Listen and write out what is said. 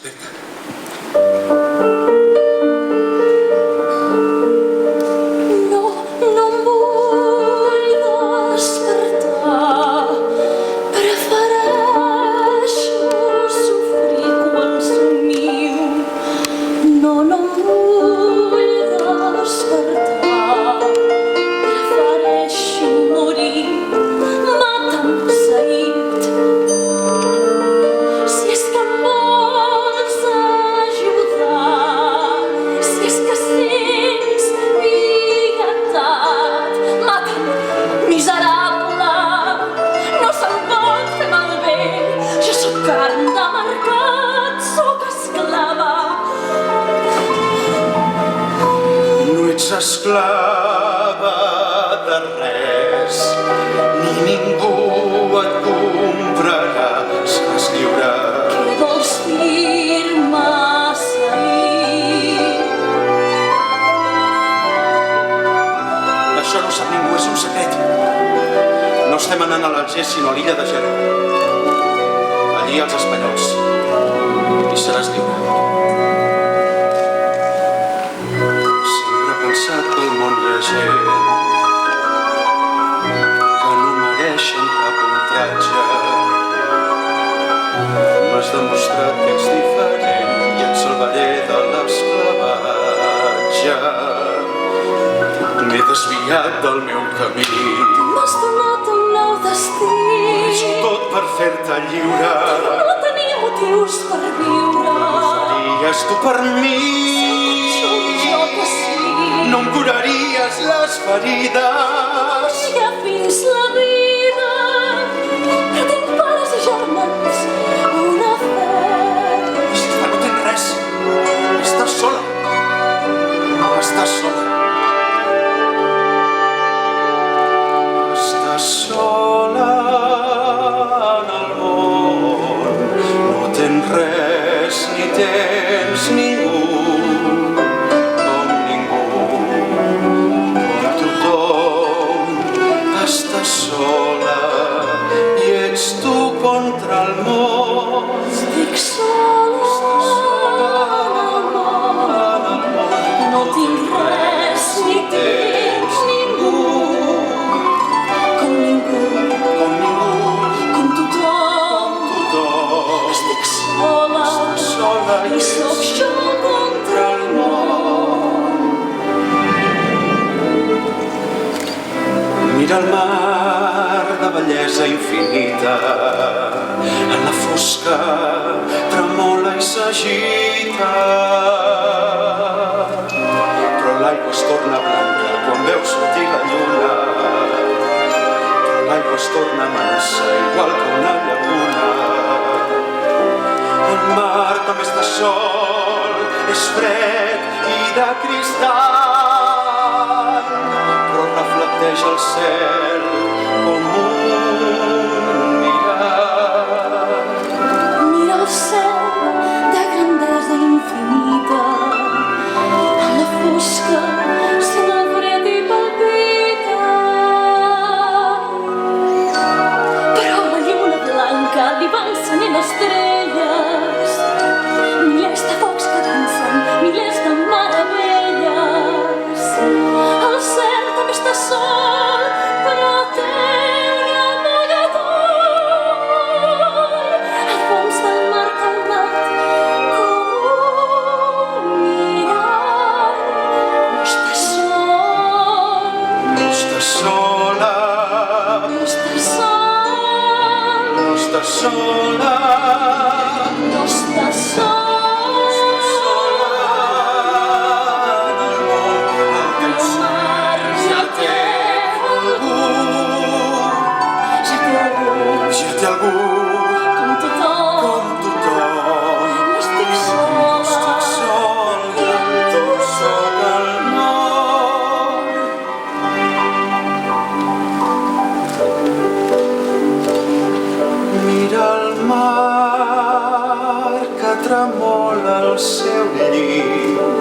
Desperta. No em vull despertar. Prefereixo sofrir quan somio. No em vull despertar. Prefereixo morir matant Said. Si és que em vols ajudar, si és que sents pietat, mata'm, miserable, no se'n pot fer malbé. Jo sóc carn de mercat, sóc esclava. No ets esclava de res, ni ningú et comprarà. Seràs lliure. Què vols dir-me, Said? Això no sap ningú, és un secret. No estem anant a l'Alger, sinó a l'illa de Geró. Allí els espanyols. I seràs lliure. Sempre he pensat que al món hi ha gent que no mereixen cap ultratge. M'has demostrat que ets diferent i et salvaré de l'esclavatge. M'he desviat del meu camí. M'has donat un nou destí. És tot per fer-te lliure. No tenia motius per viure. Ho faries tu per mi. Jo que sí. No em curaries les ferides. Ja fins la vida. Però tinc pares i germans. Una fe. Si no tens res, estàs sola. Estàs sola. Estàs sola en el món. No tens res ni tens ningú. Com ningú, com tothom. Estàs sola i ets tu contra el món. Estic sola en el món. No tinc res ni tens ningú. Com ningú, Com ningú, com tothom. tothom. Estic sola Sola i sóc jo contra el món. Mira el mar de bellesa infinita. En la fosca tremola i s'agita. Però l'aigua es torna blanca quan veu sortir la lluna. Però l'aigua es torna mansa igual que una llaguna. El mar també està sol, és fred i de cristall, però reflecteix el cel com un mirall. Mira el cel de grandesa infinita. En la fosca sent el fred i palpita. Però la lluna blanca li va encenent estrelles. Milers de focs que dansen, milers de meravelles. El cel també està sol, però té un amagador. Al fons del mar calmat com un mirall. No estàs sol, No estàs sola, no estàs sol, no estàs sola. no estàs sol. El mar ja té algú, Ja té algú com tothom. com tothom. No estic No sola, estic sol, i amb tu sóc el món. Mira el mar que tremola al seu llit.